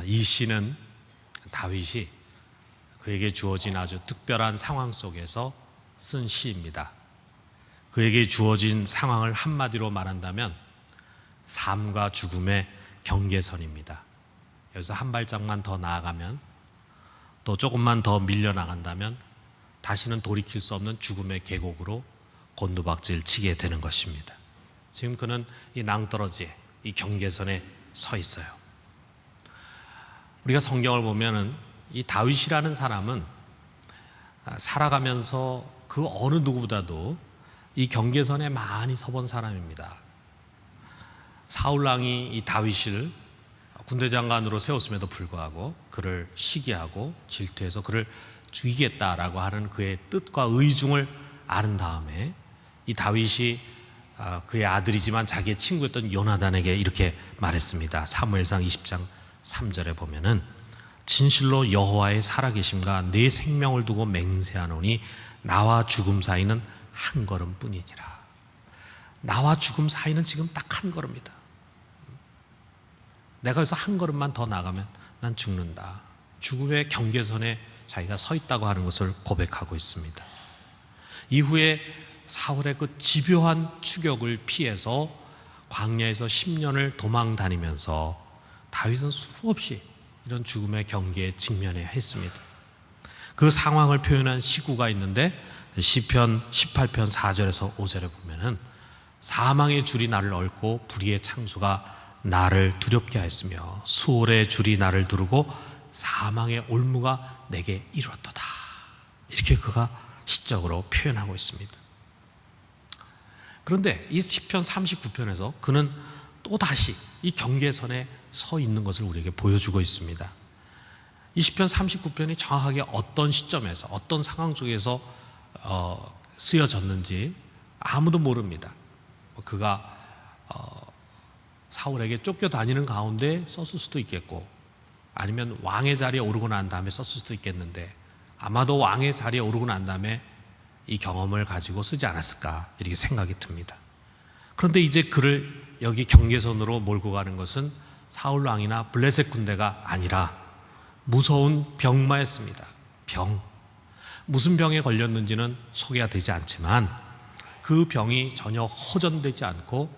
이 시는 다윗이 그에게 주어진 아주 특별한 상황 속에서 쓴 시입니다. 그에게 주어진 상황을 한마디로 말한다면 삶과 죽음의 경계선입니다. 여기서 한 발짝만 더 나아가면, 또 조금만 더 밀려나간다면 다시는 돌이킬 수 없는 죽음의 계곡으로 곤두박질 치게 되는 것입니다. 지금 그는 이 낭떠러지에, 이 경계선에 서 있어요. 우리가 성경을 보면은 이 다윗이라는 사람은 살아가면서 그 어느 누구보다도 이 경계선에 많이 서본 사람입니다. 사울왕이 이 다윗을 군대 장관으로 세웠음에도 불구하고 그를 시기하고 질투해서 그를 죽이겠다라고 하는 그의 뜻과 의중을 아는 다음에 이 다윗이 그의 아들이지만 자기의 친구였던 요나단에게 이렇게 말했습니다. 사무엘상 20장 3절에 보면은 진실로 여호와의 살아계심과 내 생명을 두고 맹세하노니 나와 죽음 사이는 한 걸음뿐이니라. 나와 죽음 사이는 지금 딱 한 걸음이다. 내가 여기서 한 걸음만 더 나가면 난 죽는다. 죽음의 경계선에 자기가 서 있다고 하는 것을 고백하고 있습니다. 이후에 사울의 그 집요한 추격을 피해서 광야에서 10년을 도망 다니면서 다윗은 수없이 이런 죽음의 경계에 직면해야 했습니다. 그 상황을 표현한 시구가 있는데 시편 18편 4절에서 5절에 보면은 사망의 줄이 나를 얽고 불의의 창수가 나를 두렵게 하였으며 수월의 줄이 나를 두르고 사망의 올무가 내게 이르렀도다. 이렇게 그가 시적으로 표현하고 있습니다. 그런데 이 시편 39편에서 그는 또다시 이 경계선에 서 있는 것을 우리에게 보여주고 있습니다. 이 시편 39편이 정확하게 어떤 시점에서 어떤 상황 속에서 쓰여졌는지 아무도 모릅니다. 그가 사울에게 쫓겨다니는 가운데 썼을 수도 있겠고, 아니면 왕의 자리에 오르고 난 다음에 썼을 수도 있겠는데, 아마도 왕의 자리에 오르고 난 다음에 이 경험을 가지고 쓰지 않았을까 이렇게 생각이 듭니다. 그런데 이제 그를 여기 경계선으로 몰고 가는 것은 사울 왕이나 블레셋 군대가 아니라 무서운 병마였습니다. 병. 무슨 병에 걸렸는지는 소개가 되지 않지만 그 병이 전혀 호전되지 않고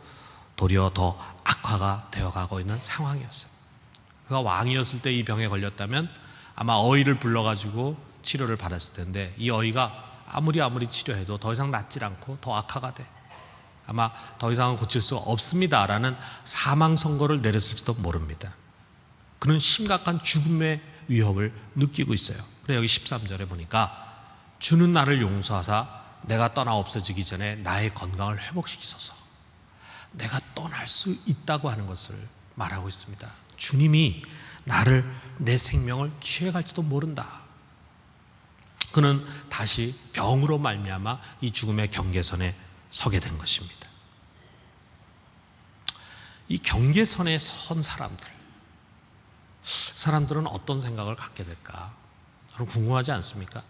도리어 더 악화가 되어가고 있는 상황이었어요. 그가 왕이었을 때 이 병에 걸렸다면 아마 어의를 불러가지고 치료를 받았을 텐데, 이 어의가 아무리 치료해도 더 이상 낫질 않고 더 악화가 돼. 아마 더 이상은 고칠 수 없습니다라는 사망 선고를 내렸을지도 모릅니다. 그는 심각한 죽음의 위협을 느끼고 있어요. 그래서 여기 13절에 보니까 주는 나를 용서하사 내가 떠나 없어지기 전에 나의 건강을 회복시키소서. 내가 떠날 수 있다고 하는 것을 말하고 있습니다. 주님이 나를, 내 생명을 취해갈지도 모른다. 그는 다시 병으로 말미암아 이 죽음의 경계선에 서게 된 것입니다. 이 경계선에 선 사람들은 어떤 생각을 갖게 될까? 여러분 궁금하지 않습니까?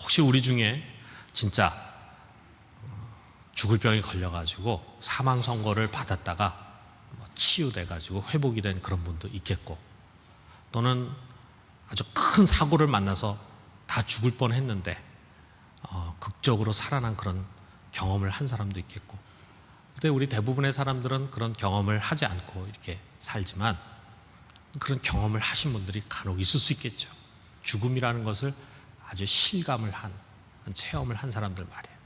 혹시 우리 중에 진짜 죽을 병에 걸려가지고 사망 선고를 받았다가 치유돼가지고 회복이 된 그런 분도 있겠고, 또는 아주 큰 사고를 만나서 다 죽을 뻔했는데 극적으로 살아난 그런 경험을 한 사람도 있겠고, 근데 우리 대부분의 사람들은 그런 경험을 하지 않고 이렇게 살지만 그런 경험을 하신 분들이 간혹 있을 수 있겠죠. 죽음이라는 것을 아주 실감을 한, 체험을 한 사람들 말이에요.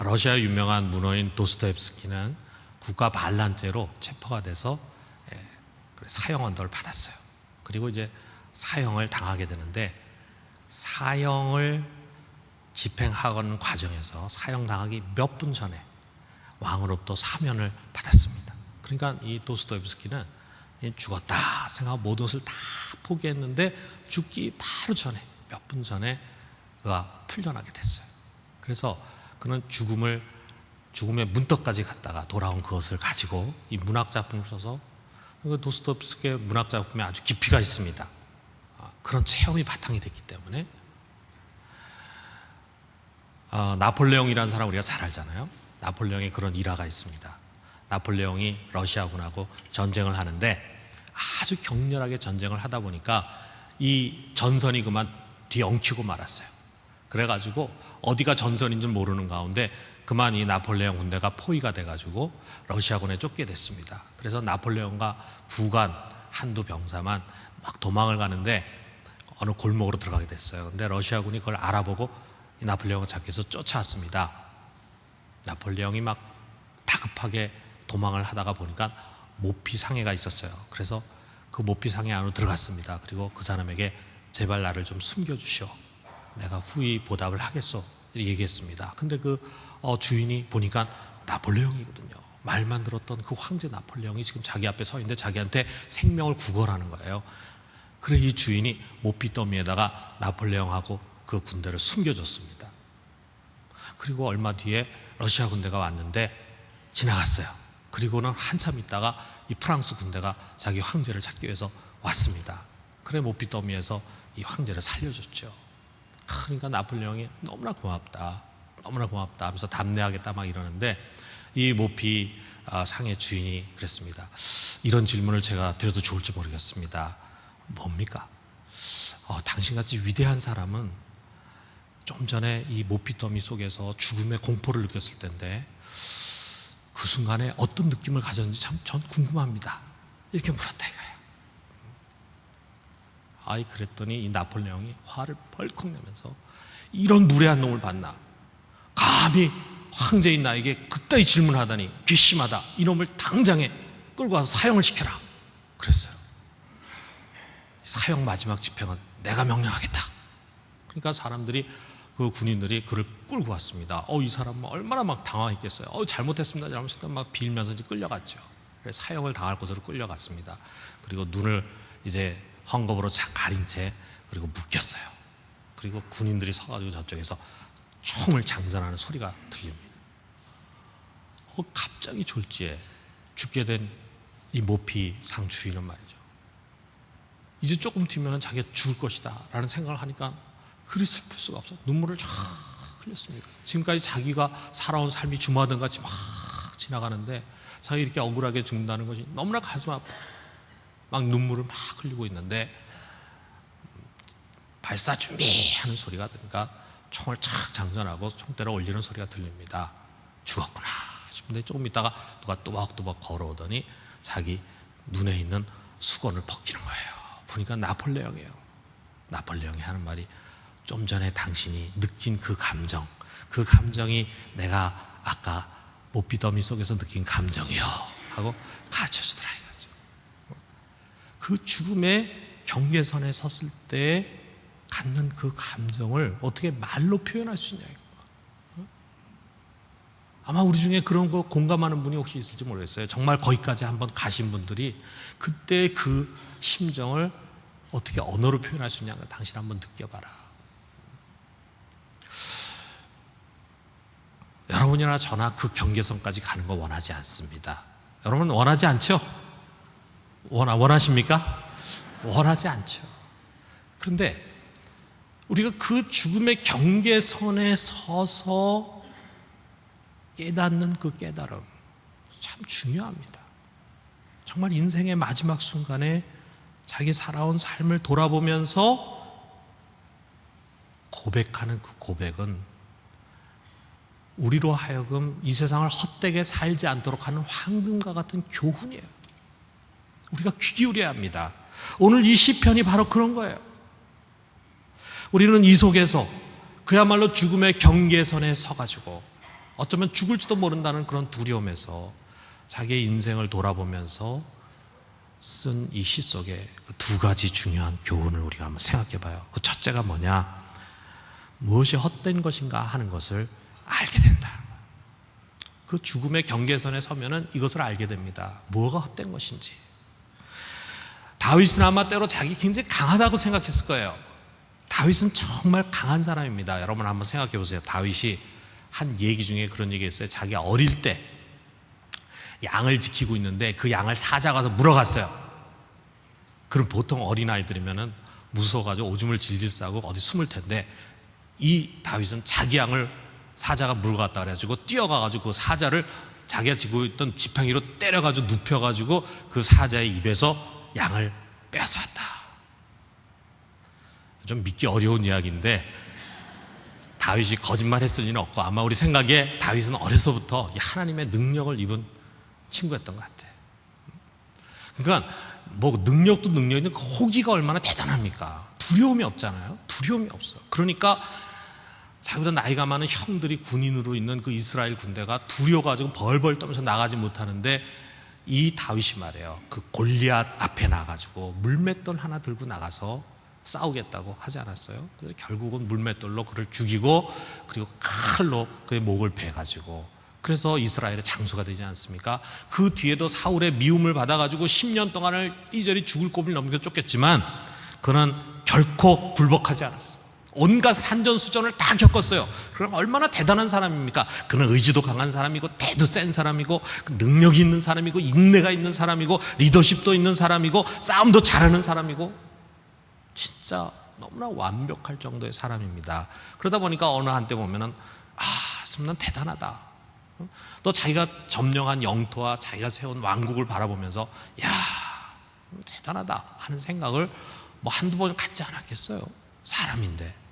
러시아 유명한 문어인 도스토옙스키는 국가 반란죄로 체포가 돼서 사형 언도를 받았어요. 그리고 이제 사형을 당하게 되는데, 사형을 집행하는 과정에서 사형당하기 몇 분 전에 왕으로부터 사면을 받았습니다. 그러니까 이 도스토옙스키는 죽었다 생각하고 모든 것을 다 포기했는데 죽기 바로 전에, 몇 분 전에 그가 풀려나게 됐어요. 그래서 그는 죽음의 문턱까지 갔다가 돌아온 그것을 가지고 이 문학작품을 써서, 도스토옙스키의 문학작품에 아주 깊이가 있습니다. 그런 체험이 바탕이 됐기 때문에. 나폴레옹이라는 사람 우리가 잘 알잖아요. 나폴레옹의 그런 일화가 있습니다. 나폴레옹이 러시아군하고 전쟁을 하는데 아주 격렬하게 전쟁을 하다 보니까 이 전선이 그만 뒤엉키고 말았어요. 그래가지고 어디가 전선인 줄 모르는 가운데 그만 이 나폴레옹 군대가 포위가 돼가지고 러시아군에 쫓게 됐습니다. 그래서 나폴레옹과 부관 한두 병사만 막 도망을 가는데 어느 골목으로 들어가게 됐어요. 근데 러시아군이 그걸 알아보고 이 나폴레옹을 잡기 위해서 쫓아왔습니다. 나폴레옹이 막 다급하게 도망을 하다가 보니까 모피 상해가 있었어요. 그래서 그 모피 상해 안으로 들어갔습니다. 그리고 그 사람에게 제발 나를 좀 숨겨주시오. 내가 후히 보답을 하겠소. 이렇게 얘기했습니다. 근데 그 주인이 보니까 나폴레옹이거든요. 말만 들었던 그 황제 나폴레옹이 지금 자기 앞에 서 있는데 자기한테 생명을 구걸하는 거예요. 그래 이 주인이 모피 더미에다가 나폴레옹하고 그 군대를 숨겨줬습니다. 그리고 얼마 뒤에 러시아 군대가 왔는데 지나갔어요. 그리고는 한참 있다가 이 프랑스 군대가 자기 황제를 찾기 위해서 왔습니다. 그래 모피 더미에서 이 황제를 살려줬죠. 그러니까 나폴레옹이 너무나 고맙다 하면서 답례하겠다 막 이러는데 이 모피 상의 주인이 그랬습니다. 이런 질문을 제가 드려도 좋을지 모르겠습니다. 뭡니까? 당신같이 위대한 사람은 좀 전에 이 모피 더미 속에서 죽음의 공포를 느꼈을 텐데 그 순간에 어떤 느낌을 가졌는지 참 전 궁금합니다. 이렇게 물었다 이거예요. 그랬더니 이 나폴레옹이 화를 벌컥 내면서 이런 무례한 놈을 봤나? 감히 황제인 나에게 그따위 질문하다니 괘씸하다. 이놈을 당장에 끌고 와서 사형을 시켜라. 그랬어요. 사형 마지막 집행은 내가 명령하겠다. 그러니까 사람들이 그 군인들이 그를 끌고 왔습니다. 이 사람은 얼마나 막 당황했겠어요. 잘못했습니다. 잘못했다 막 빌면서 이제 끌려갔죠. 그래서 사형을 당할 곳으로 끌려갔습니다. 그리고 눈을 이제 헝겊으로 착 가린 채 그리고 묶였어요. 그리고 군인들이 서가지고 저쪽에서 총을 장전하는 소리가 들립니다. 갑자기 졸지에 죽게 된 이 모피 상 주인은 말이죠. 이제 조금 뒤면 자기가 죽을 것이다 라는 생각을 하니까 그리 슬플 수가 없어요. 눈물을 쫙 흘렸습니다. 지금까지 자기가 살아온 삶이 주마등 같이 막 지나가는데 자기 이렇게 억울하게 죽는다는 것이 너무나 가슴 아파. 막 눈물을 막 흘리고 있는데 발사 준비하는 소리가 들으니까 총을 착 장전하고 총대를 올리는 소리가 들립니다. 죽었구나 싶은데 조금 있다가 누가 또박또박 걸어오더니 자기 눈에 있는 수건을 벗기는 거예요. 보니까 나폴레옹이에요. 나폴레옹이 하는 말이 좀 전에 당신이 느낀 그 감정이 내가 아까 모피 더미 속에서 느낀 감정이요 하고 가르쳐주더라 이거죠. 그 죽음의 경계선에 섰을 때 갖는 그 감정을 어떻게 말로 표현할 수 있냐 이거. 아마 우리 중에 그런 거 공감하는 분이 혹시 있을지 모르겠어요. 정말 거기까지 한번 가신 분들이 그때 그 심정을 어떻게 언어로 표현할 수 있냐고 당신 한번 느껴봐라. 여러분이나 저나 그 경계선까지 가는 거 원하지 않습니다. 여러분 원하지 않죠? 원하십니까? 원하지 않죠. 그런데 우리가 그 죽음의 경계선에 서서 깨닫는 그 깨달음 참 중요합니다. 정말 인생의 마지막 순간에 자기 살아온 삶을 돌아보면서 고백하는 그 고백은 우리로 하여금 이 세상을 헛되게 살지 않도록 하는 황금과 같은 교훈이에요. 우리가 귀 기울여야 합니다. 오늘 이 시편이 바로 그런 거예요. 우리는 이 속에서 그야말로 죽음의 경계선에 서가지고 어쩌면 죽을지도 모른다는 그런 두려움에서 자기의 인생을 돌아보면서 쓴 이 시 속에 그 두 가지 중요한 교훈을 우리가 한번 생각해 봐요. 그 첫째가 뭐냐? 무엇이 헛된 것인가 하는 것을 알게 된다. 그 죽음의 경계선에 서면은 이것을 알게 됩니다. 뭐가 헛된 것인지. 다윗은 아마 때로 자기 굉장히 강하다고 생각했을 거예요. 다윗은 정말 강한 사람입니다. 여러분 한번 생각해 보세요. 다윗이 한 얘기 중에 그런 얘기가 있어요. 자기가 어릴 때 양을 지키고 있는데 그 양을 사자가 가서 물어갔어요. 그럼 보통 어린아이들이면은 무서워가지고 오줌을 질질 싸고 어디 숨을 텐데 이 다윗은 자기 양을 사자가 물어갔다 그래가지고 뛰어가가지고 그 사자를 자기가 지고 있던 지팡이로 때려가지고 눕혀가지고 그 사자의 입에서 양을 빼앗아왔다. 좀 믿기 어려운 이야기인데 다윗이 거짓말했을 리는 없고 아마 우리 생각에 다윗은 어려서부터 하나님의 능력을 입은 친구였던 것 같아요. 그러니까 뭐 능력도 능력인데 그 호기가 얼마나 대단합니까? 두려움이 없잖아요. 두려움이 없어. 그러니까 자기보다 나이가 많은 형들이 군인으로 있는 그 이스라엘 군대가 두려워가지고 벌벌 떨면서 나가지 못하는데 이 다윗이 말이에요. 그 골리앗 앞에 나가지고 물맷돌 하나 들고 나가서 싸우겠다고 하지 않았어요? 그래서 결국은 물맷돌로 그를 죽이고 그리고 칼로 그의 목을 베가지고 그래서 이스라엘의 장수가 되지 않습니까? 그 뒤에도 사울의 미움을 받아가지고 10년 동안을 이리저리 죽을 고비를 넘겨 쫓겼지만 그는 결코 굴복하지 않았어요. 온갖 산전수전을 다 겪었어요. 그럼 얼마나 대단한 사람입니까? 그는 의지도 강한 사람이고 태도 센 사람이고 능력이 있는 사람이고 인내가 있는 사람이고 리더십도 있는 사람이고 싸움도 잘하는 사람이고 진짜 너무나 완벽할 정도의 사람입니다. 그러다 보니까 어느 한때 보면은 난 대단하다. 또 자기가 점령한 영토와 자기가 세운 왕국을 바라보면서 야 대단하다 하는 생각을 뭐 한두 번 갖지 않았겠어요? 사람인데.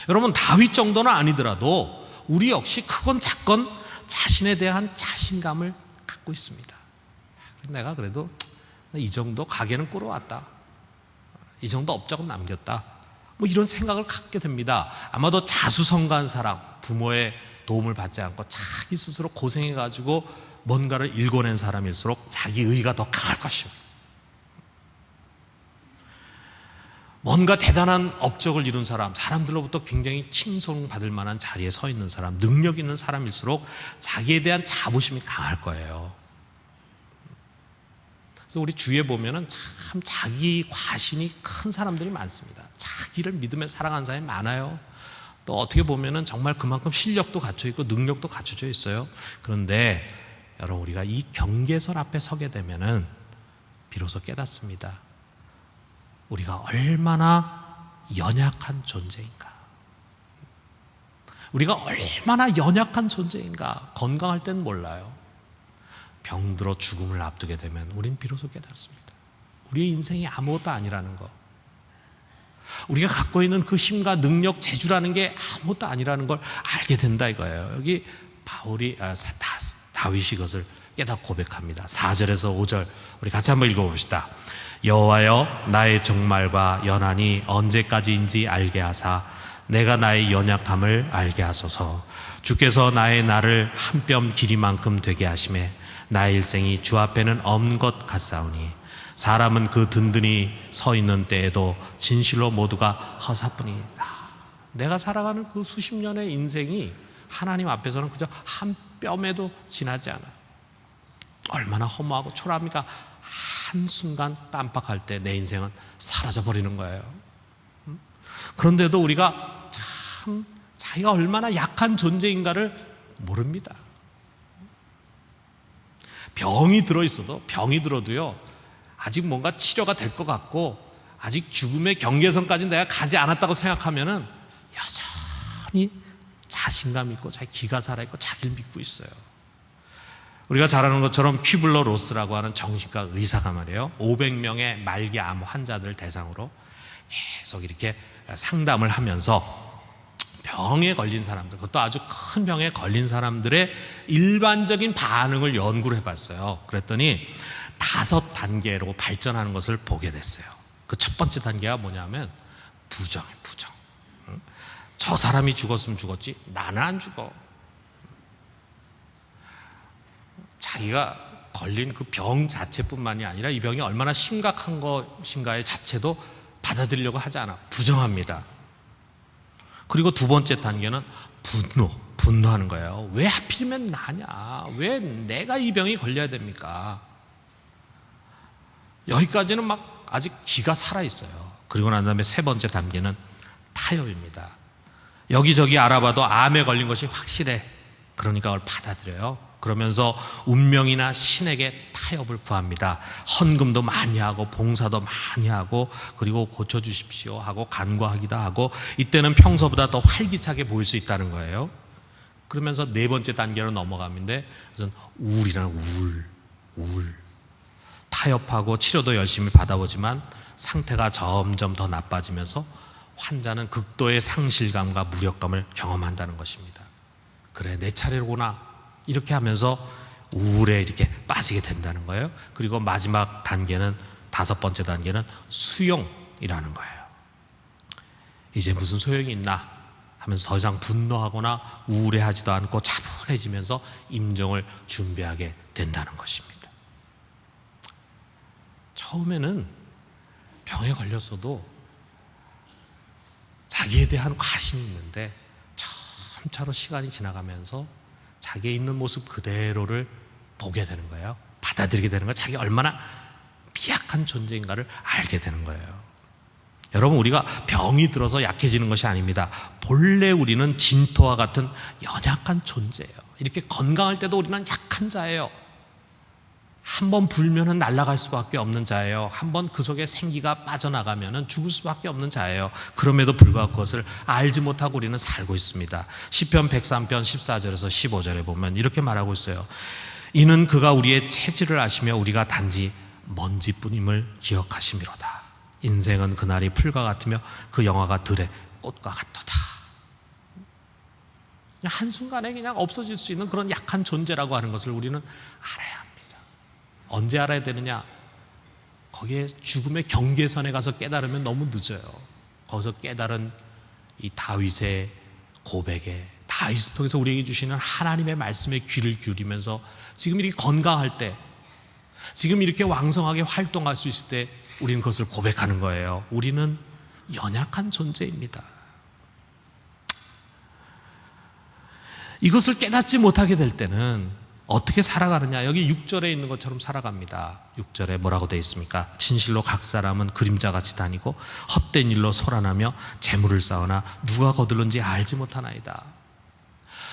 여러분 다윗 정도는 아니더라도 우리 역시 크건 작건 자신에 대한 자신감을 갖고 있습니다. 내가 그래도 이 정도 가게는 끌어왔다. 이 정도 업적은 남겼다. 뭐 이런 생각을 갖게 됩니다. 아마도 자수성가한 사람, 부모의 도움을 받지 않고 자기 스스로 고생해가지고 뭔가를 일궈낸 사람일수록 자기 의의가 더 강할 것입니다. 뭔가 대단한 업적을 이룬 사람, 사람들로부터 굉장히 칭송받을 만한 자리에 서 있는 사람, 능력 있는 사람일수록 자기에 대한 자부심이 강할 거예요. 그래서 우리 주위에 보면은 참 자기 과신이 큰 사람들이 많습니다. 자기를 믿음에 사랑하는 사람이 많아요. 또 어떻게 보면은 정말 그만큼 실력도 갖춰 있고 능력도 갖춰져 있어요. 그런데 여러분 우리가 이 경계선 앞에 서게 되면은 비로소 깨닫습니다. 우리가 얼마나 연약한 존재인가. 우리가 얼마나 연약한 존재인가. 건강할 땐 몰라요. 병들어 죽음을 앞두게 되면 우린 비로소 깨닫습니다. 우리의 인생이 아무것도 아니라는 거. 우리가 갖고 있는 그 힘과 능력, 재주라는 게 아무것도 아니라는 걸 알게 된다 이거예요. 여기 다윗이 그것을 깨닫고 고백합니다. 4절에서 5절 우리 같이 한번 읽어봅시다. 여호와여 나의 종말과 연한이 언제까지인지 알게 하사 내가 나의 연약함을 알게 하소서. 주께서 나의 날을 한 뼘 길이만큼 되게 하심에 나의 일생이 주 앞에는 엄 것 같사오니 사람은 그 든든히 서 있는 때에도 진실로 모두가 허사뿐이다. 내가 살아가는 그 수십 년의 인생이 하나님 앞에서는 그저 한 뼘에도 지나지 않아요. 얼마나 허무하고 초라합니까? 한순간 깜빡할 때 내 인생은 사라져버리는 거예요. 그런데도 우리가 참 자기가 얼마나 약한 존재인가를 모릅니다. 병이 들어도요 아직 뭔가 치료가 될 것 같고 아직 죽음의 경계선까지 내가 가지 않았다고 생각하면은 여전히 자신감 있고 자기 기가 살아있고 자기를 믿고 있어요. 우리가 잘 아는 것처럼 퀴블러 로스라고 하는 정신과 의사가 말이에요 500명의 말기 암 환자들 대상으로 계속 이렇게 상담을 하면서 병에 걸린 사람들, 그것도 아주 큰 병에 걸린 사람들의 일반적인 반응을 연구를 해봤어요. 그랬더니 5단계로 발전하는 것을 보게 됐어요. 그 첫 번째 단계가 뭐냐면 부정이에요. 부정. 저 사람이 죽었으면 죽었지 나는 안 죽어. 자기가 걸린 그 병 자체뿐만이 아니라 이 병이 얼마나 심각한 것인가의 자체도 받아들이려고 하지 않아. 부정합니다. 그리고 두 번째 단계는 분노하는 거예요. 왜 하필이면 나냐? 왜 내가 이 병이 걸려야 됩니까? 여기까지는 막 아직 기가 살아있어요. 그리고 난 다음에 세 번째 단계는 타협입니다. 여기저기 알아봐도 암에 걸린 것이 확실해. 그러니까 그걸 받아들여요. 그러면서 운명이나 신에게 타협을 구합니다. 헌금도 많이 하고 봉사도 많이 하고 그리고 고쳐주십시오 하고 간구하기도 하고 이때는 평소보다 더 활기차게 보일 수 있다는 거예요. 그러면서 네 번째 단계로 넘어가는데 그것은 우울이라는 우울. 타협하고 치료도 열심히 받아보지만 상태가 점점 더 나빠지면서 환자는 극도의 상실감과 무력감을 경험한다는 것입니다. 그래, 내 차례로구나. 이렇게 하면서 우울에 이렇게 빠지게 된다는 거예요. 그리고 마지막 단계는, 다섯 번째 단계는 수용이라는 거예요. 이제 무슨 소용이 있나 하면서 더 이상 분노하거나 우울해하지도 않고 차분해지면서 임종을 준비하게 된다는 것입니다. 처음에는 병에 걸렸어도 자기에 대한 과신이 있는데 점차로 시간이 지나가면서 자기의 있는 모습 그대로를 보게 되는 거예요. 받아들이게 되는 거예요. 자기가 얼마나 미약한 존재인가를 알게 되는 거예요. 여러분, 우리가 병이 들어서 약해지는 것이 아닙니다. 본래 우리는 진토와 같은 연약한 존재예요. 이렇게 건강할 때도 우리는 약한 자예요. 한번 불면은 날아갈 수밖에 없는 자예요. 한번 그 속에 생기가 빠져나가면은 죽을 수밖에 없는 자예요. 그럼에도 불구하고 그것을 알지 못하고 우리는 살고 있습니다. 시편 103편 14절에서 15절에 보면 이렇게 말하고 있어요. 이는 그가 우리의 체질을 아시며 우리가 단지 먼지뿐임을 기억하심이로다. 인생은 그날이 풀과 같으며 그 영화가 들의 꽃과 같도다. 그냥 한순간에 그냥 없어질 수 있는 그런 약한 존재라고 하는 것을 우리는 알아야 합니다. 언제 알아야 되느냐? 거기에 죽음의 경계선에 가서 깨달으면 너무 늦어요. 거기서 깨달은 이 다윗의 고백에, 다윗을 통해서 우리에게 주시는 하나님의 말씀에 귀를 기울이면서 지금 이렇게 건강할 때, 지금 이렇게 왕성하게 활동할 수 있을 때 우리는 그것을 고백하는 거예요. 우리는 연약한 존재입니다. 이것을 깨닫지 못하게 될 때는 어떻게 살아가느냐? 여기 6절에 있는 것처럼 살아갑니다. 6절에 뭐라고 되어 있습니까? 진실로 각 사람은 그림자같이 다니고 헛된 일로 소란하며 재물을 쌓으나 누가 거둘는지 알지 못하나이다.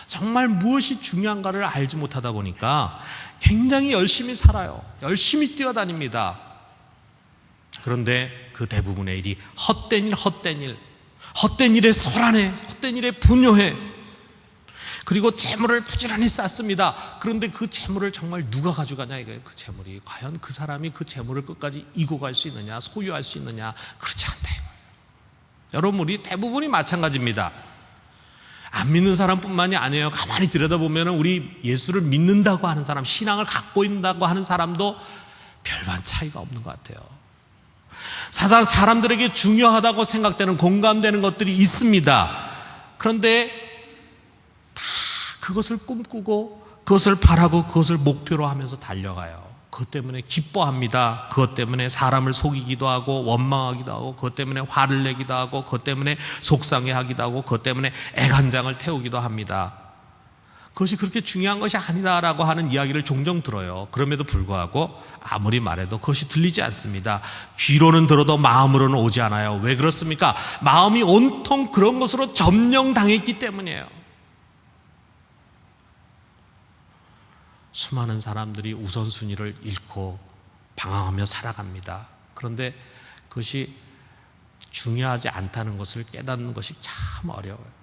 정말 무엇이 중요한가를 알지 못하다 보니까 굉장히 열심히 살아요. 열심히 뛰어다닙니다. 그런데 그 대부분의 일이 헛된 일, 헛된 일에 소란해, 헛된 일에 분노해. 그리고 재물을 부지런히 쌓습니다. 그런데 그 재물을 정말 누가 가져가냐 이거예요. 그 재물이 과연 그 사람이 그 재물을 끝까지 이고 갈 수 있느냐, 소유할 수 있느냐, 그렇지 않다 이거예요. 여러분, 우리 대부분이 마찬가지입니다. 안 믿는 사람뿐만이 아니에요. 가만히 들여다보면 우리 예수를 믿는다고 하는 사람, 신앙을 갖고 있다고 하는 사람도 별반 차이가 없는 것 같아요. 사람들에게 중요하다고 생각되는, 공감되는 것들이 있습니다. 그런데 다 그것을 꿈꾸고 그것을 바라고 그것을 목표로 하면서 달려가요. 그것 때문에 기뻐합니다. 그것 때문에 사람을 속이기도 하고 원망하기도 하고 그것 때문에 화를 내기도 하고 그것 때문에 속상해하기도 하고 그것 때문에 애간장을 태우기도 합니다. 그것이 그렇게 중요한 것이 아니다라고 하는 이야기를 종종 들어요. 그럼에도 불구하고 아무리 말해도 그것이 들리지 않습니다. 귀로는 들어도 마음으로는 오지 않아요. 왜 그렇습니까? 마음이 온통 그런 것으로 점령당했기 때문이에요. 수많은 사람들이 우선순위를 잃고 방황하며 살아갑니다. 그런데 그것이 중요하지 않다는 것을 깨닫는 것이 참 어려워요.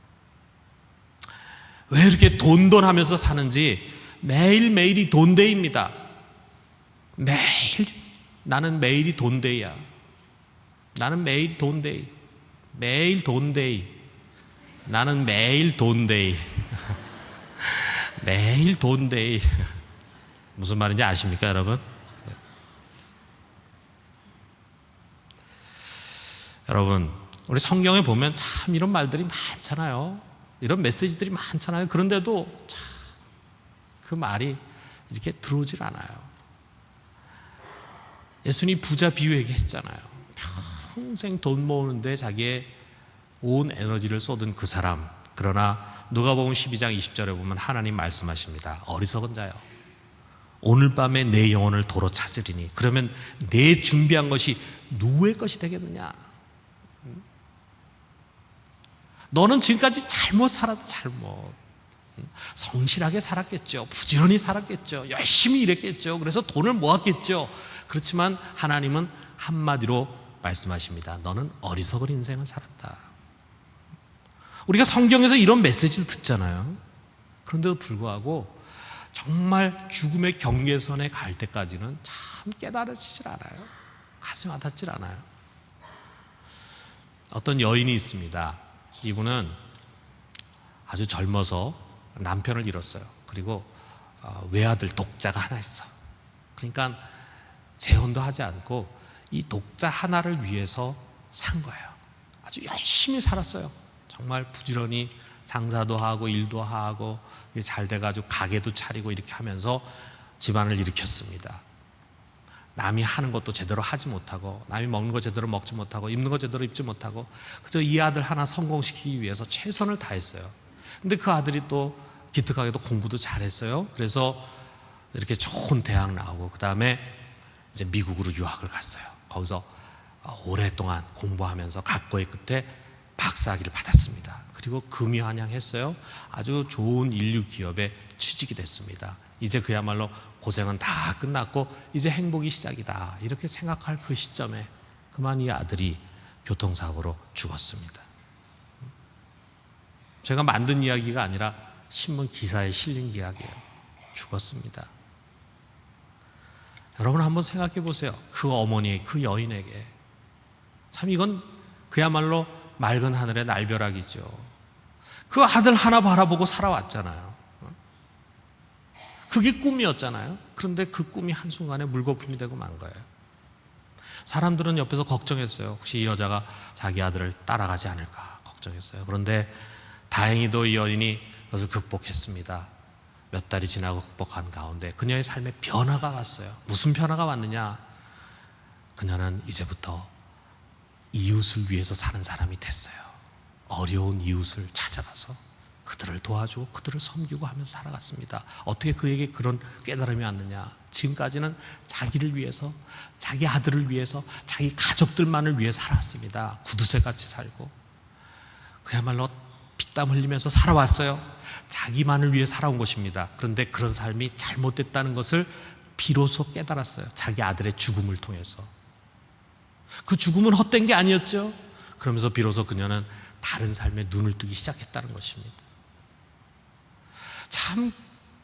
왜 이렇게 돈하면서 사는지 매일매일이 돈데이입니다. 나는 매일이 돈데이야. 나는 매일 돈데이. 매일 돈데이. 나는 매일 돈데이. 매일 돈데이. 무슨 말인지 아십니까, 여러분? 여러분, 우리 성경에 보면 참 이런 말들이 많잖아요. 이런 메시지들이 많잖아요. 그런데도 참 그 말이 이렇게 들어오질 않아요. 예수님이 부자 비유 얘기했잖아요. 평생 돈 모으는데 자기의 온 에너지를 쏟은 그 사람. 그러나 누가복음 12장 20절에 보면 하나님 말씀하십니다. 어리석은 자요, 오늘 밤에 내 영혼을 도로 찾으리니 그러면 내 준비한 것이 누구의 것이 되겠느냐? 너는 지금까지 잘못 살았다. 성실하게 살았겠죠. 부지런히 살았겠죠. 열심히 일했겠죠. 그래서 돈을 모았겠죠. 그렇지만 하나님은 한마디로 말씀하십니다. 너는 어리석은 인생을 살았다. 우리가 성경에서 이런 메시지를 듣잖아요. 그런데도 불구하고 정말 죽음의 경계선에 갈 때까지는 참 깨달아지질 않아요. 가슴이 와닿질 않아요. 어떤 여인이 있습니다. 이분은 아주 젊어서 남편을 잃었어요. 그리고 외아들 독자가 하나 있어. 그러니까 재혼도 하지 않고 이 독자 하나를 위해서 산 거예요. 아주 열심히 살았어요. 정말 부지런히 장사도 하고 일도 하고 잘 돼가지고 가게도 차리고 이렇게 하면서 집안을 일으켰습니다. 남이 하는 것도 제대로 하지 못하고, 남이 먹는 거 제대로 먹지 못하고, 입는 거 제대로 입지 못하고, 그저 이 아들 하나 성공시키기 위해서 최선을 다했어요. 근데 그 아들이 또 기특하게도 공부도 잘했어요. 그래서 이렇게 좋은 대학 나오고, 그 다음에 이제 미국으로 유학을 갔어요. 거기서 오랫동안 공부하면서 각고의 끝에 박사학위를 받았습니다. 그리고 금이환영했어요. 아주 좋은 인류 기업에 취직이 됐습니다. 이제 그야말로 고생은 다 끝났고 이제 행복이 시작이다, 이렇게 생각할 그 시점에 그만 이 아들이 교통사고로 죽었습니다. 제가 만든 이야기가 아니라 신문 기사에 실린 이야기예요. 죽었습니다. 여러분 한번 생각해 보세요. 그 어머니, 그 여인에게 참 이건 그야말로 맑은 하늘의 날벼락이죠. 그 아들 하나 바라보고 살아왔잖아요. 그게 꿈이었잖아요. 그런데 그 꿈이 한순간에 물거품이 되고 만 거예요. 사람들은 옆에서 걱정했어요. 혹시 이 여자가 자기 아들을 따라가지 않을까 걱정했어요. 그런데 다행히도 이 여인이 그것을 극복했습니다. 몇 달이 지나고 극복한 가운데 그녀의 삶에 변화가 왔어요. 무슨 변화가 왔느냐? 그녀는 이제부터 이웃을 위해서 사는 사람이 됐어요. 어려운 이웃을 찾아가서 그들을 도와주고 그들을 섬기고 하면서 살아갔습니다. 어떻게 그에게 그런 깨달음이 왔느냐? 지금까지는 자기를 위해서, 자기 아들을 위해서, 자기 가족들만을 위해 살았습니다. 구두쇠같이 살고 그야말로 피땀 흘리면서 살아왔어요. 자기만을 위해 살아온 것입니다. 그런데 그런 삶이 잘못됐다는 것을 비로소 깨달았어요. 자기 아들의 죽음을 통해서. 그 죽음은 헛된 게 아니었죠. 그러면서 비로소 그녀는 다른 삶에 눈을 뜨기 시작했다는 것입니다. 참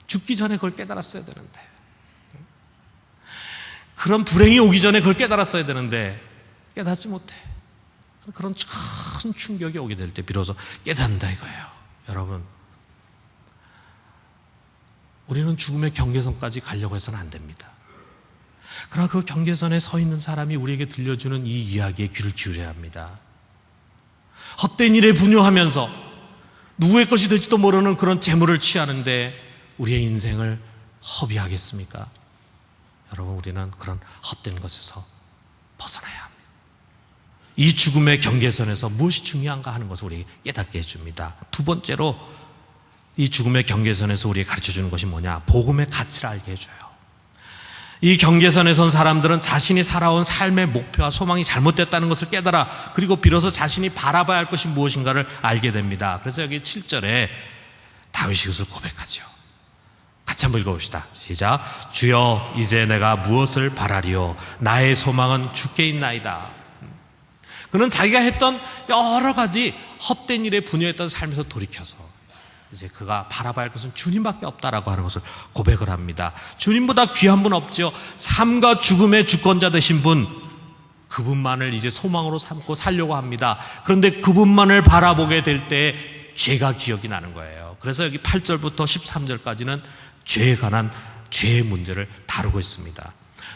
죽기 전에 그걸 깨달았어야 되는데, 그런 불행이 오기 전에 그걸 깨달았어야 되는데 깨닫지 못해. 그런 큰 충격이 오게 될 때 비로소 깨닫는다 이거예요. 여러분, 우리는 죽음의 경계선까지 가려고 해서는 안 됩니다. 그러나 그 경계선에 서 있는 사람이 우리에게 들려주는 이 이야기에 귀를 기울여야 합니다. 헛된 일에 분유하면서 누구의 것이 될지도 모르는 그런 재물을 취하는데 우리의 인생을 허비하겠습니까? 여러분, 우리는 그런 헛된 것에서 벗어나야 합니다. 이 죽음의 경계선에서 무엇이 중요한가 하는 것을 우리에게 깨닫게 해줍니다. 두 번째로 이 죽음의 경계선에서 우리에게 가르쳐주는 것이 뭐냐? 복음의 가치를 알게 해줘요. 이 경계선에 선 사람들은 자신이 살아온 삶의 목표와 소망이 잘못됐다는 것을 깨달아, 그리고 비로소 자신이 바라봐야 할 것이 무엇인가를 알게 됩니다. 그래서 여기 7절에 다윗이 그것을 고백하죠. 같이 한번 읽어봅시다. 시작. 주여, 이제 내가 무엇을 바라리요? 나의 소망은 주께 있나이다. 그는 자기가 했던 여러 가지 헛된 일에 분유했던 삶에서 돌이켜서 이제 그가 바라봐야 할 것은 주님밖에 없다라고 하는 것을 고백을 합니다. 주님보다 귀한 분 없죠. 삶과 죽음의 주권자 되신 분, 그분만을 이제 소망으로 삼고 살려고 합니다. 그런데 그분만을 바라보게 될 때 죄가 기억이 나는 거예요. 그래서 여기 8절부터 13절까지는 죄에 관한 죄의 문제를 다루고 있습니다.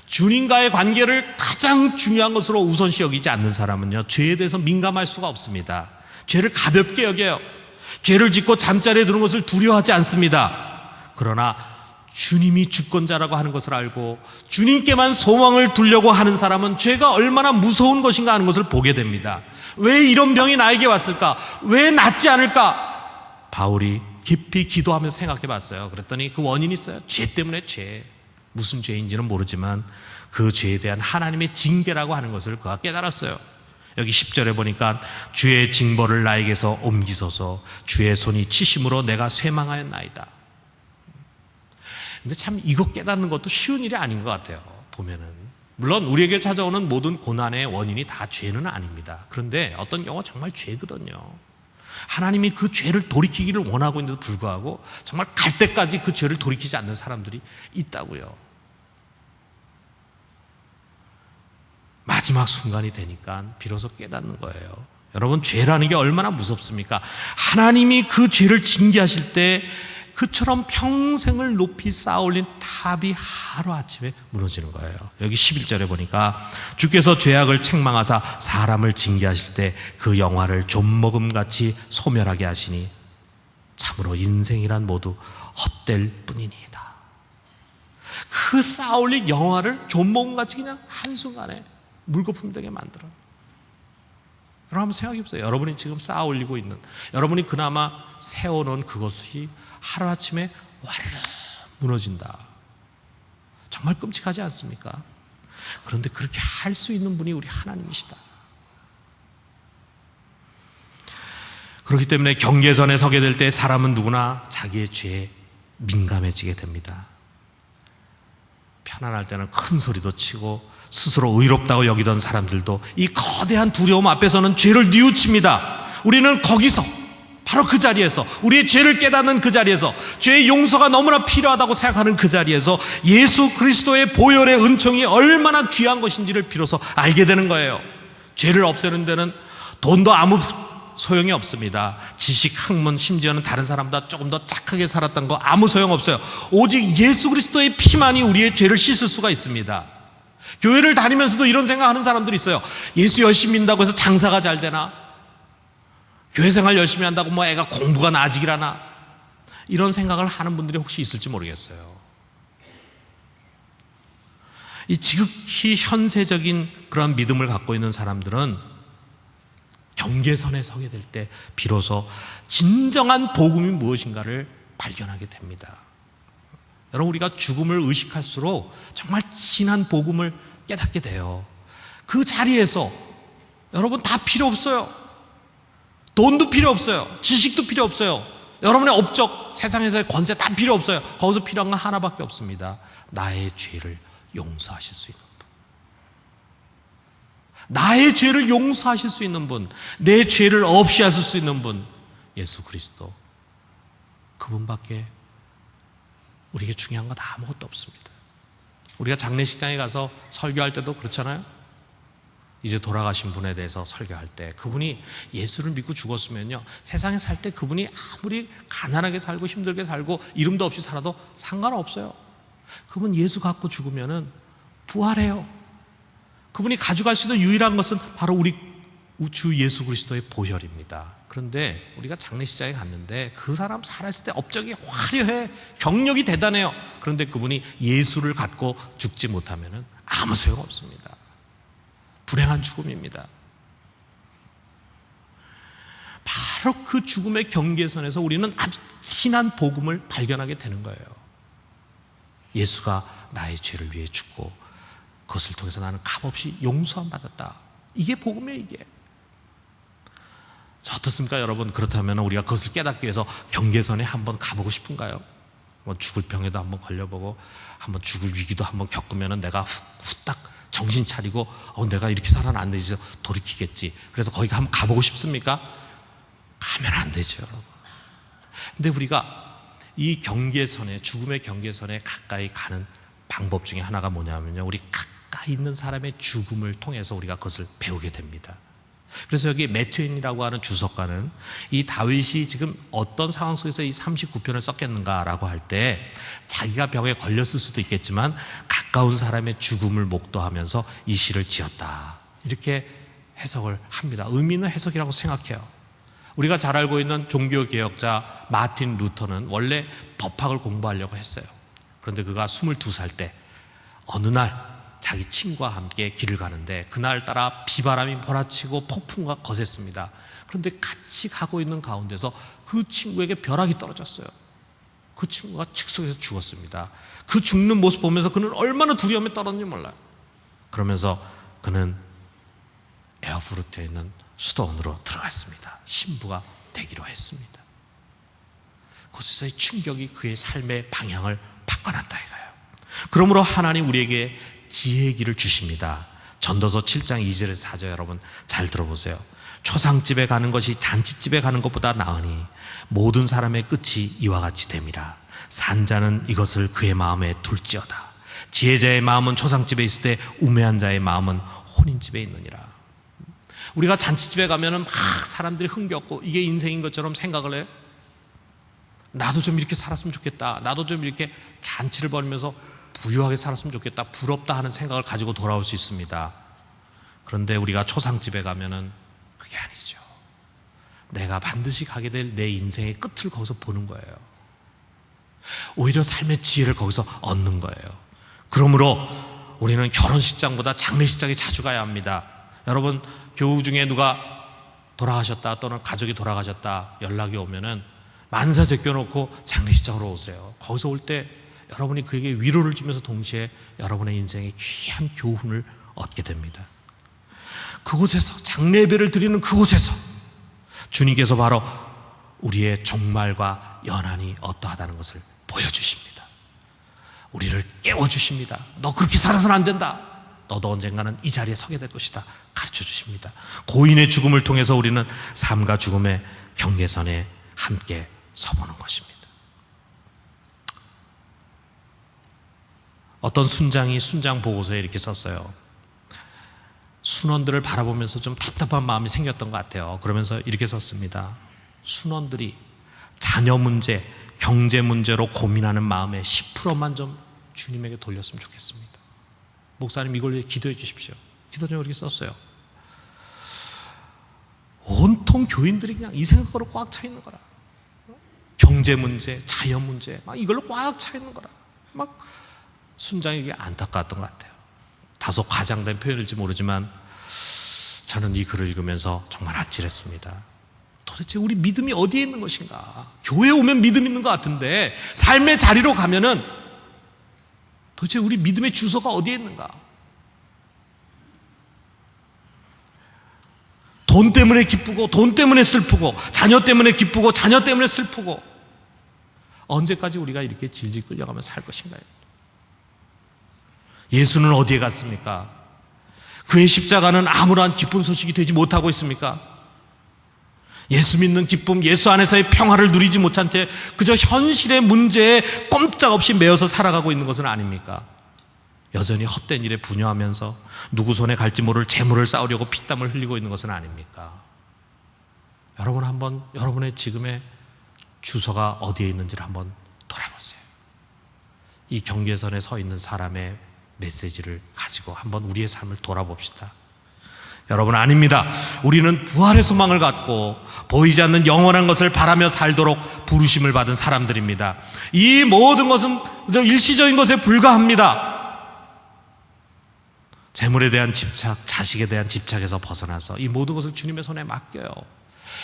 주님과의 관계를 가장 중요한 것으로 우선시 여기지 않는 사람은요, 죄에 대해서 민감할 수가 없습니다. 죄를 가볍게 여겨요. 죄를 짓고 잠자리에 드는 것을 두려워하지 않습니다. 그러나 주님이 주권자라고 하는 것을 알고 주님께만 소망을 두려고 하는 사람은 죄가 얼마나 무서운 것인가 하는 것을 보게 됩니다. 왜 이런 병이 나에게 왔을까? 왜 낫지 않을까? 바울이 깊이 기도하면서 생각해 봤어요. 그랬더니 그 원인이 있어요. 죄 때문에 죄. 무슨 죄인지는 모르지만 그 죄에 대한 하나님의 징계라고 하는 것을 그가 깨달았어요. 여기 10절에 보니까 주의 징벌을 나에게서 옮기소서, 주의 손이 치심으로 내가 쇠망하였나이다. 근데 참 이거 깨닫는 것도 쉬운 일이 아닌 것 같아요. 보면은 물론 우리에게 찾아오는 모든 고난의 원인이 다 죄는 아닙니다. 그런데 어떤 경우가 정말 죄거든요. 하나님이 그 죄를 돌이키기를 원하고 있는데도 불구하고 정말 갈 때까지 그 죄를 돌이키지 않는 사람들이 있다고요. 마지막 순간이 되니까 비로소 깨닫는 거예요. 여러분, 죄라는 게 얼마나 무섭습니까? 하나님이 그 죄를 징계하실 때 그처럼 평생을 높이 쌓아올린 탑이 하루아침에 무너지는 거예요. 여기 11절에 보니까 주께서 죄악을 책망하사 사람을 징계하실 때 그 영화를 좀먹음같이 소멸하게 하시니 참으로 인생이란 모두 헛될 뿐이니이다. 그 쌓아올린 영화를 좀먹음같이 그냥 한순간에 물거품 되게 만들어요. 여러분 한번 생각해 보세요. 여러분이 지금 쌓아올리고 있는, 여러분이 그나마 세워놓은 그것이 하루아침에 와르르 무너진다. 정말 끔찍하지 않습니까? 그런데 그렇게 할 수 있는 분이 우리 하나님이시다. 그렇기 때문에 경계선에 서게 될 때 사람은 누구나 자기의 죄에 민감해지게 됩니다. 편안할 때는 큰 소리도 치고 스스로 의롭다고 여기던 사람들도 이 거대한 두려움 앞에서는 죄를 뉘우칩니다. 우리는 거기서, 바로 그 자리에서, 우리의 죄를 깨닫는 그 자리에서, 죄의 용서가 너무나 필요하다고 생각하는 그 자리에서 예수 그리스도의 보혈의 은총이 얼마나 귀한 것인지를 비로소 알게 되는 거예요. 죄를 없애는 데는 돈도 아무 소용이 없습니다. 지식, 학문, 심지어는 다른 사람보다 조금 더 착하게 살았던 거 아무 소용없어요. 오직 예수 그리스도의 피만이 우리의 죄를 씻을 수가 있습니다. 교회를 다니면서도 이런 생각하는 사람들이 있어요. 예수 열심히 믿는다고 해서 장사가 잘 되나? 교회 생활 열심히 한다고 뭐 애가 공부가 나아지기라나? 이런 생각을 하는 분들이 혹시 있을지 모르겠어요. 이 지극히 현세적인 그런 믿음을 갖고 있는 사람들은 경계선에 서게 될 때 비로소 진정한 복음이 무엇인가를 발견하게 됩니다. 여러분, 우리가 죽음을 의식할수록 정말 진한 복음을 깨닫게 돼요. 그 자리에서 여러분 다 필요 없어요. 돈도 필요 없어요. 지식도 필요 없어요. 여러분의 업적, 세상에서의 권세 다 필요 없어요. 거기서 필요한 건 하나밖에 없습니다. 나의 죄를 용서하실 수 있는 분. 나의 죄를 용서하실 수 있는 분, 내 죄를 없이 하실 수 있는 분, 예수 그리스도. 그분밖에 우리에게 중요한 건 아무것도 없습니다. 우리가 장례식장에 가서 설교할 때도 그렇잖아요. 이제 돌아가신 분에 대해서 설교할 때 그분이 예수를 믿고 죽었으면요, 세상에 살 때 그분이 아무리 가난하게 살고 힘들게 살고 이름도 없이 살아도 상관없어요. 그분 예수 갖고 죽으면은 부활해요. 그분이 가져갈 수 있는 유일한 것은 바로 우리 주 예수 그리스도의 보혈입니다. 그런데 우리가 장례식장에 갔는데 그 사람 살았을 때 업적이 화려해, 경력이 대단해요. 그런데 그분이 예수를 갖고 죽지 못하면은 아무 소용없습니다. 불행한 죽음입니다. 바로 그 죽음의 경계선에서 우리는 아주 진한 복음을 발견하게 되는 거예요. 예수가 나의 죄를 위해 죽고 그것을 통해서 나는 값없이 용서함 받았다. 이게 복음이에요, 이게. 자, 어떻습니까, 여러분? 그렇다면 우리가 그것을 깨닫기 위해서 경계선에 한번 가보고 싶은가요? 뭐 죽을 병에도 한번 걸려보고 한번 죽을 위기도 한번 겪으면 내가 후딱 정신 차리고 내가 이렇게 살아는 안 되지, 돌이키겠지. 그래서 거기 한번 가보고 싶습니까? 가면 안 되죠, 여러분. 근데 우리가 이 경계선에, 죽음의 경계선에 가까이 가는 방법 중에 하나가 뭐냐면요, 우리 가까이 있는 사람의 죽음을 통해서 우리가 그것을 배우게 됩니다. 그래서 여기 매튜엔이라고 하는 주석가는 이 다윗이 지금 어떤 상황 속에서 이 39편을 썼겠는가라고 할 때 자기가 병에 걸렸을 수도 있겠지만 가까운 사람의 죽음을 목도하면서 이 시를 지었다, 이렇게 해석을 합니다. 의미 있는 해석이라고 생각해요. 우리가 잘 알고 있는 종교개혁자 마틴 루터는 원래 법학을 공부하려고 했어요. 그런데 그가 22살 때 어느 날 자기 친구와 함께 길을 가는데 그날따라 비바람이 몰아치고 폭풍과 거셌습니다. 그런데 같이 가고 있는 가운데서 그 친구에게 벼락이 떨어졌어요. 그 친구가 즉석에서 죽었습니다. 그 죽는 모습 보면서 그는 얼마나 두려움에 떨었는지 몰라요. 그러면서 그는 에어프루트에 있는 수도원으로 들어갔습니다. 신부가 되기로 했습니다. 그곳에서의 충격이 그의 삶의 방향을 바꿔놨다 이거예요. 그러므로 하나님 우리에게 지혜의 길을 주십니다. 전도서 7장 2절에서 4절 여러분 잘 들어보세요. 초상집에 가는 것이 잔치집에 가는 것보다 나으니 모든 사람의 끝이 이와 같이 됨이라. 산자는 이것을 그의 마음에 둘지어다. 지혜자의 마음은 초상집에 있을 때 우매한 자의 마음은 혼인집에 있느니라. 우리가 잔치집에 가면은 막 사람들이 흥겹고 이게 인생인 것처럼 생각을 해요. 나도 좀 이렇게 살았으면 좋겠다. 나도 좀 이렇게 잔치를 벌이면서 부유하게 살았으면 좋겠다. 부럽다 하는 생각을 가지고 돌아올 수 있습니다. 그런데 우리가 초상집에 가면은 그게 아니죠. 내가 반드시 가게 될 내 인생의 끝을 거기서 보는 거예요. 오히려 삶의 지혜를 거기서 얻는 거예요. 그러므로 우리는 결혼식장보다 장례식장에 자주 가야 합니다. 여러분, 교우 중에 누가 돌아가셨다 또는 가족이 돌아가셨다 연락이 오면은 만사 제껴놓고 장례식장으로 오세요. 거기서 올 때 여러분이 그에게 위로를 주면서 동시에 여러분의 인생에 귀한 교훈을 얻게 됩니다. 그곳에서 장례 예배를 드리는 그곳에서 주님께서 바로 우리의 종말과 연한이 어떠하다는 것을 보여주십니다. 우리를 깨워주십니다. 너 그렇게 살아서는 안 된다. 너도 언젠가는 이 자리에 서게 될 것이다. 가르쳐 주십니다. 고인의 죽음을 통해서 우리는 삶과 죽음의 경계선에 함께 서보는 것입니다. 어떤 순장이 순장 보고서에 이렇게 썼어요. 순원들을 바라보면서 좀 답답한 마음이 생겼던 것 같아요. 그러면서 이렇게 썼습니다. 순원들이 자녀 문제, 경제 문제로 고민하는 마음의 10%만 좀 주님에게 돌렸으면 좋겠습니다. 목사님 이걸 위해 기도해 주십시오. 기도 좀 이렇게 썼어요. 온통 교인들이 그냥 이 생각으로 꽉 차 있는 거라. 경제 문제, 자연 문제 막 이걸로 꽉 차 있는 거라. 막 순장에게 안타까웠던 것 같아요. 다소 과장된 표현일지 모르지만 저는 이 글을 읽으면서 정말 아찔했습니다. 도대체 우리 믿음이 어디에 있는 것인가? 교회에 오면 믿음 있는 것 같은데 삶의 자리로 가면은 도대체 우리 믿음의 주소가 어디에 있는가? 돈 때문에 기쁘고 돈 때문에 슬프고 자녀 때문에 기쁘고 자녀 때문에 슬프고 언제까지 우리가 이렇게 질질 끌려가며 살 것인가요? 예수는 어디에 갔습니까? 그의 십자가는 아무런 기쁜 소식이 되지 못하고 있습니까? 예수 믿는 기쁨, 예수 안에서의 평화를 누리지 못한 채 그저 현실의 문제에 꼼짝없이 매여서 살아가고 있는 것은 아닙니까? 여전히 헛된 일에 분여하면서 누구 손에 갈지 모를 재물을 쌓으려고 피땀을 흘리고 있는 것은 아닙니까? 여러분 한번 여러분의 지금의 주소가 어디에 있는지를 한번 돌아보세요. 이 경계선에 서 있는 사람의 메시지를 가지고 한번 우리의 삶을 돌아봅시다. 여러분 아닙니다. 우리는 부활의 소망을 갖고 보이지 않는 영원한 것을 바라며 살도록 부르심을 받은 사람들입니다. 이 모든 것은 그저 일시적인 것에 불과합니다. 재물에 대한 집착, 자식에 대한 집착에서 벗어나서 이 모든 것을 주님의 손에 맡겨요.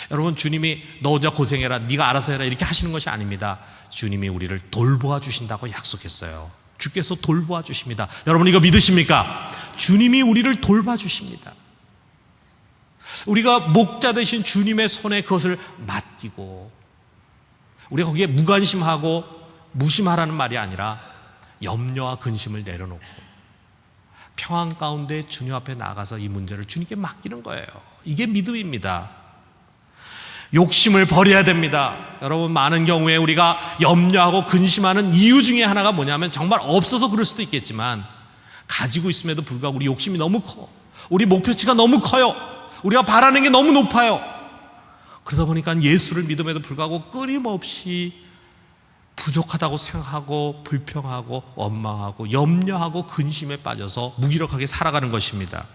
여러분 주님이 너 혼자 고생해라, 네가 알아서 해라 이렇게 하시는 것이 아닙니다. 주님이 우리를 돌보아 주신다고 약속했어요. 주께서 돌보아 주십니다. 여러분 이거 믿으십니까? 주님이 우리를 돌봐 주십니다. 우리가 목자 되신 주님의 손에 그것을 맡기고 우리가 거기에 무관심하고 무심하라는 말이 아니라 염려와 근심을 내려놓고 평안 가운데 주님 앞에 나가서 이 문제를 주님께 맡기는 거예요. 이게 믿음입니다. 욕심을 버려야 됩니다. 여러분 많은 경우에 우리가 염려하고 근심하는 이유 중에 하나가 뭐냐면 정말 없어서 그럴 수도 있겠지만 가지고 있음에도 불구하고 우리 욕심이 너무 커. 우리 목표치가 너무 커요. 우리가 바라는 게 너무 높아요. 그러다 보니까 예수를 믿음에도 불구하고 끊임없이 부족하다고 생각하고 불평하고 원망하고 염려하고 근심에 빠져서 무기력하게 살아가는 것입니다.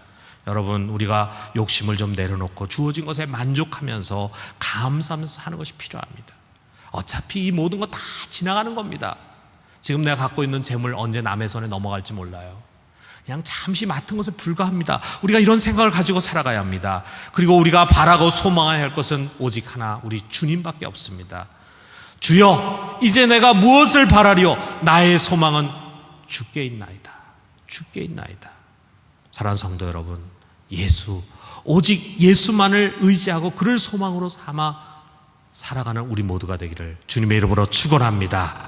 여러분 우리가 욕심을 좀 내려놓고 주어진 것에 만족하면서 감사하면서 사는 것이 필요합니다. 어차피 이 모든 거 다 지나가는 겁니다. 지금 내가 갖고 있는 재물 언제 남의 손에 넘어갈지 몰라요. 그냥 잠시 맡은 것에 불과합니다. 우리가 이런 생각을 가지고 살아가야 합니다. 그리고 우리가 바라고 소망해야 할 것은 오직 하나, 우리 주님밖에 없습니다. 주여 이제 내가 무엇을 바라리요? 나의 소망은 주께 있나이다. 주께 있나이다. 사랑하는 성도 여러분, 오직 예수만을 의지하고 그를 소망으로 삼아 살아가는 우리 모두가 되기를 주님의 이름으로 축원합니다.